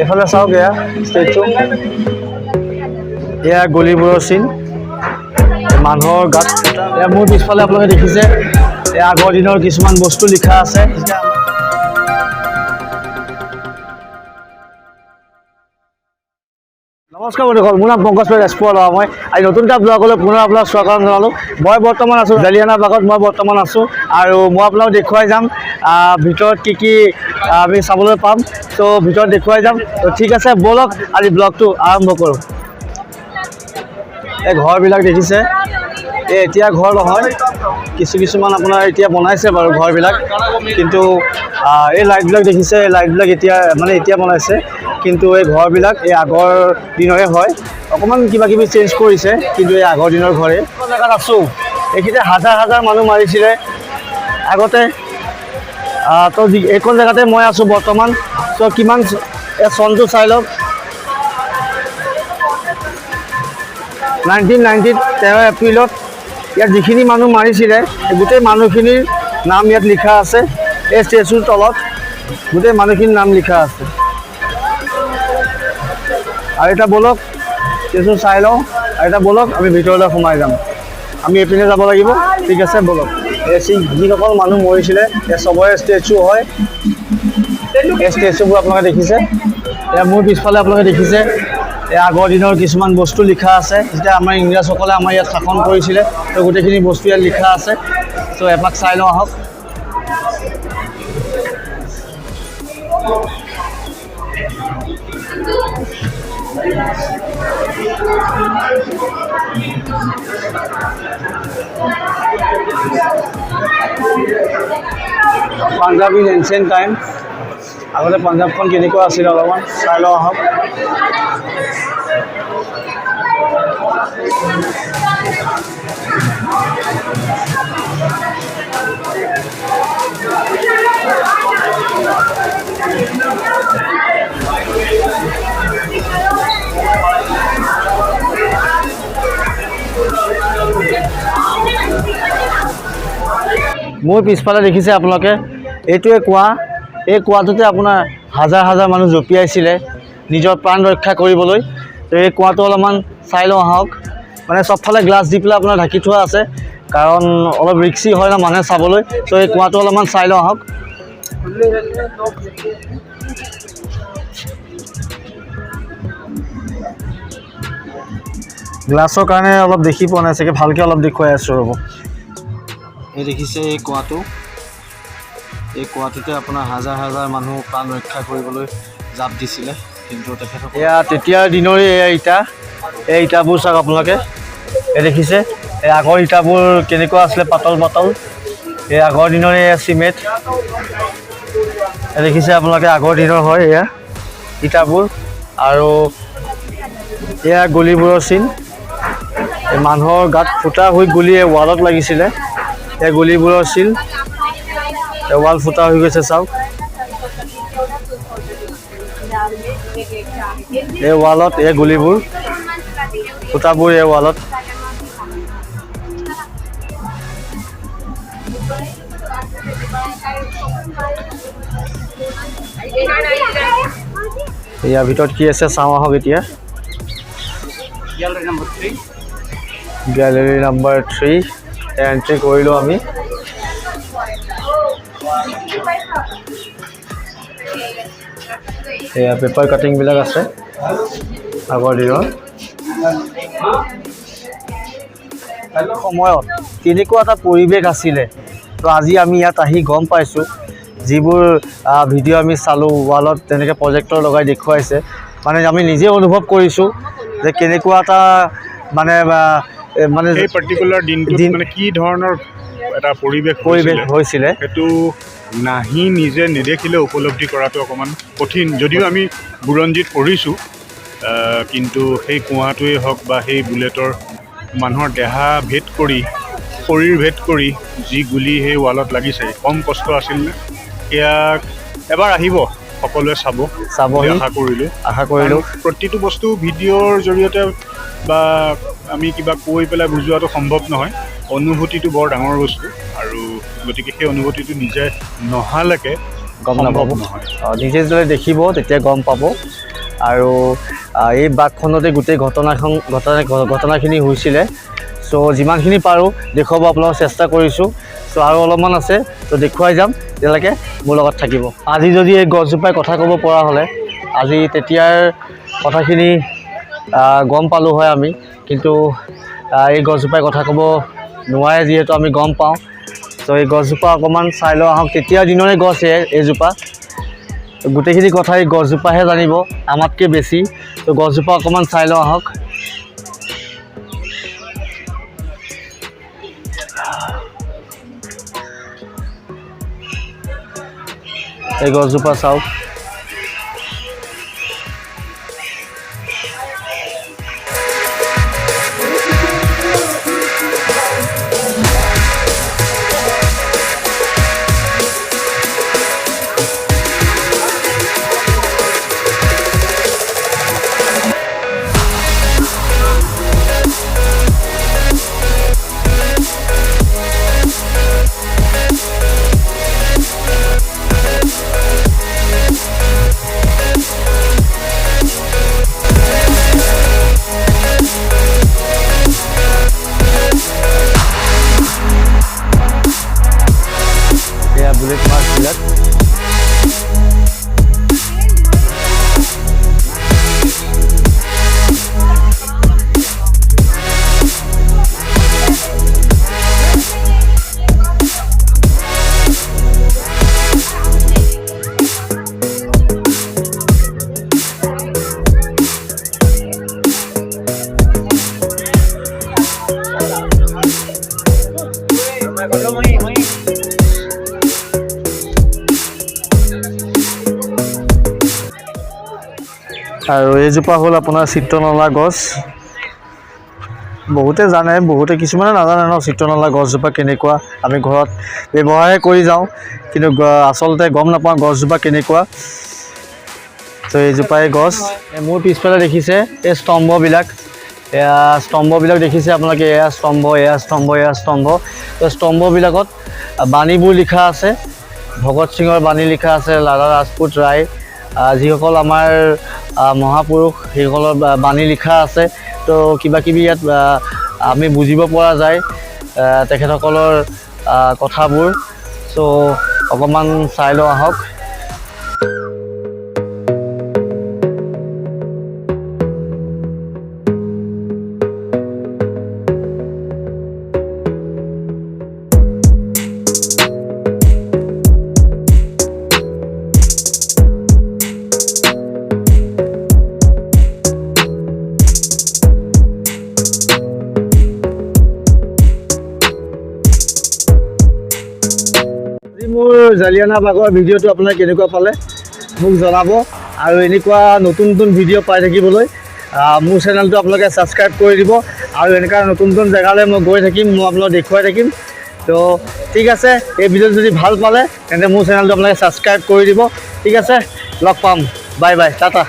এইফালে চাওক এয়া ষ্টেচু এয়া গলিবোৰৰ চিন মানুহৰ গাত এয়া মোৰ পিছফালে আপোনালোকে দেখিছে এয়া আগৰ দিনৰ কিছুমান বস্তু লিখা আছে নমস্কাৰ বন্ধুসকল মোৰ নাম পংকজপাটং মই আজি নতুন এটা ব্লগলৈ পুনৰ আপোনাক স্বাগতম জনালোঁ মই বৰ্তমান আছোঁ জালিয়ানা বাগত মই বৰ্তমান আছোঁ আৰু মই আপোনাক দেখুৱাই যাম ভিতৰত কি আমি চাবলৈ পাম তো ভিতৰত দেখুৱাই যাম তো ঠিক আছে বলক আজি ব্লগটো আৰম্ভ কৰোঁ এই ঘৰবিলাক দেখিছে এতিয়া ঘৰ নহয় কিছুমান আপোনাৰ এতিয়া বনাইছে বাৰু ঘৰবিলাক কিন্তু এই লাইটবিলাক দেখিছে এই লাইটবিলাক এতিয়া বনাইছে কিন্তু এই ঘৰবিলাক এই আগৰ দিনৰে হয় অকণমান কিবা চেঞ্জ কৰিছে কিন্তু এই আগৰ দিনৰ ঘৰে জেগাত আছোঁ এইখিনিতে হাজাৰ মানুহ মাৰিছিলে আগতে তো এইখন জেগাতে মই আছোঁ বৰ্তমান তো কিমান চনটো চাই লওক 1990 13 এপ্ৰিলত ইয়াত যিখিনি মানুহ মাৰিছিলে গোটেই মানুহখিনিৰ নাম ইয়াত লিখা আছে এই ষ্টেচুৰ তলত গোটেই মানুহখিনিৰ নাম লিখা আছে আৰু এটা বলক ষ্টেচু চাই লওঁ আৰু এটা বলক আমি ভিতৰলৈ সোমাই যাম আমি এইপিনে যাব লাগিব ঠিক আছে বলক এই যিসকল মানুহ মৰিছিলে এই চবৰে ষ্টেচু হয় এই ষ্টেচুবোৰ আপোনালোকে দেখিছে এয়া মোৰ পিছফালে আপোনালোকে দেখিছে এই আগৰ দিনৰ কিছুমান বস্তু লিখা আছে যেতিয়া আমাৰ ইংৰাজসকলে আমাৰ ইয়াত শাসন কৰিছিলে তো গোটেইখিনি বস্তু ইয়াত লিখা আছে তো এপাক চাই লওঁ আহক পাঞ্জাব ইন এনচিয়েণ্ট টাইম আগতে পাঞ্জাবখন কেনেকুৱা আছিল অলপমান চাই লওঁ আহক মোৰ পিছফালে দেখিছে আপোনালোকে এইটোৱে কুঁৱা এই কুঁৱাটোতে আপোনাৰ হাজাৰ মানুহ জঁপিয়াইছিলে নিজৰ প্ৰাণ ৰক্ষা কৰিবলৈ তো এই কুঁৱাটো অলপমান চাই লওঁ আহক মানে চবফালে গ্লাছ দি পেলাই আপোনাৰ ঢাকি থোৱা আছে কাৰণ অলপ ৰিক্সি হয় ন মানুহে চাবলৈ তো এই কুঁৱাটো অলপমান চাই লওঁ আহক গ্লাছৰ কাৰণে অলপ দেখি পোৱা নাই চাগে ভালকৈ অলপ দেখুৱাই আছোঁ ৰ'ব এই দেখিছে এই কুঁৱাটোতে আপোনাৰ হাজাৰ মানুহ প্ৰাণ ৰক্ষা কৰিবলৈ জাপ দিছিলে কিন্তু তেখেতক এয়া তেতিয়াৰ দিনৰে এই ইটাবোৰ চাওক আপোনালোকে এই দেখিছে এই আগৰ ইটাবোৰ কেনেকুৱা আছিলে পাতল এই আগৰ দিনৰে এয়া চিমেণ্ট এই দেখিছে আপোনালোকে আগৰ দিনৰ হয় এয়া ইটাবোৰ আৰু এয়া গলিবোৰৰ চিন এই মানুহৰ গাত ফুটা হৈ গলি এই ৱালত লাগিছিলে এই গলিবোৰৰ চিন ৱাল ফুটা হৈ গৈছে চাওক এই ৱালত এই গুলিবোৰ ফুটাবোৰ এই ৱালত ইয়াৰ ভিতৰত কি আছে চাওঁ আহক এতিয়া গেলেৰী নম্বৰ 3 এণ্ট্ৰি কৰিলোঁ আমি এয়া পেপাৰ কাটিংবিলাক আছে আগৰ দিনৰ সময়ত কেনেকুৱা এটা পৰিৱেশ আছিলে তো আজি আমি ইয়াত আহি গম পাইছোঁ যিবোৰ ভিডিঅ' আমি চালোঁ ৱালত তেনেকৈ প্ৰজেক্টৰ লগাই দেখুৱাইছে মানে আমি নিজে অনুভৱ কৰিছোঁ যে কেনেকুৱা এটা মানে এই পাৰ্টিকুলাৰ দিনটোত মানে কি ধৰণৰ এটা পৰিৱেশ হৈছিলে সেইটো নাহি নিজে নেদেখিলে উপলব্ধি কৰাটো অকণমান কঠিন যদিও আমি বুৰঞ্জীত পঢ়িছোঁ কিন্তু সেই কুঁৱাটোৱেই হওক বা সেই বুলেটৰ মানুহৰ দেহা ভেদ কৰি শৰীৰ ভেদ কৰি যি গুলি সেই ৱালত লাগিছে কম কষ্ট আছিল নে সেয়া এবাৰ আহিব সকলোৱে চাব আশা কৰিলোঁ প্ৰতিটো বস্তু ভিডিঅ'ৰ জৰিয়তে বা আমি কিবা কৈ পেলাই বুজোৱাটো সম্ভৱ নহয় অনুভূতিটো বৰ ডাঙৰ বস্তু আৰু গতিকে সেই অনুভূতিটো নিজে নহালৈকে গম নাপাব নিজে যদি দেখিব তেতিয়া গম পাব আৰু এই বাঘখনতে গোটেই ঘটনাখিনি হৈছিলে চ' যিমানখিনি পাৰোঁ দেখুৱাব আপোনালোকক চেষ্টা কৰিছোঁ চ' আৰু অলপমান আছে ত' দেখুৱাই যাম তেতিয়ালৈকে মোৰ লগত থাকিব আজি যদি এই গছজোপাই কথা ক'ব পৰা হ'লে আজি তেতিয়াৰ কথাখিনি গম পালোঁ হয় আমি কিন্তু এই গছজোপাই কথা ক'ব নোৱাৰে যিহেতু আমি গম পাওঁ ত' এই গছজোপা অকণমান চাই লওঁ আহক তেতিয়া দিনৰে গছ এইজোপা গোটেইখিনি কথা এই গছজোপাহে জানিব আমাতকৈ বেছি ত' গছজোপা অকণমান চাই লওঁ আহক এই গছজোপা চাওক বুলেট মাছবিলাক আৰু এইজোপা হ'ল আপোনাৰ চিত্ৰনলা গছ বহুতে জানে বহুতে কিছুমানে নাজানে ন চিত্ৰনলা গছজোপা কেনেকুৱা আমি ঘৰত ব্যৱহাৰহে কৰি যাওঁ কিন্তু আচলতে গম নাপাওঁ গছজোপা কেনেকুৱা তো এইজোপাই গছ মোৰ পিছফালে দেখিছে এই স্তম্ভবিলাক দেখিছে আপোনালোকে এয়া স্তম্ভ তো স্তম্ভবিলাকত বাণীবোৰ লিখা আছে ভগত সিঙৰ বাণী লিখা আছে লালা ৰাজপুত ৰায় যিসকল আমাৰ মহাপুৰুষ সেইসকলৰ বাণী লিখা আছে তো কিবাকিবি ইয়াত আমি বুজিব পৰা যায় তেখেতসকলৰ কথাবোৰ চ' অকণমান চাই লওঁ আহক মোৰ জালিয়ানা বাগৰ ভিডিঅ'টো আপোনাৰ কেনেকুৱা পালে মোক জনাব আৰু এনেকুৱা নতুন নতুন ভিডিঅ' পাই থাকিবলৈ মোৰ চেনেলটো আপোনালোকে ছাবস্ক্ৰাইব কৰি দিব আৰু এনেকুৱা নতুন নতুন জেগালৈ মই গৈ থাকিম মই আপোনালোকক দেখুৱাই থাকিম তো ঠিক আছে এই ভিডিঅ'টো যদি ভাল পালে তেন্তে মোৰ চেনেলটো আপোনালোকে ছাবস্ক্ৰাইব কৰি দিব ঠিক আছে লগ পাম বাই বাই টাটা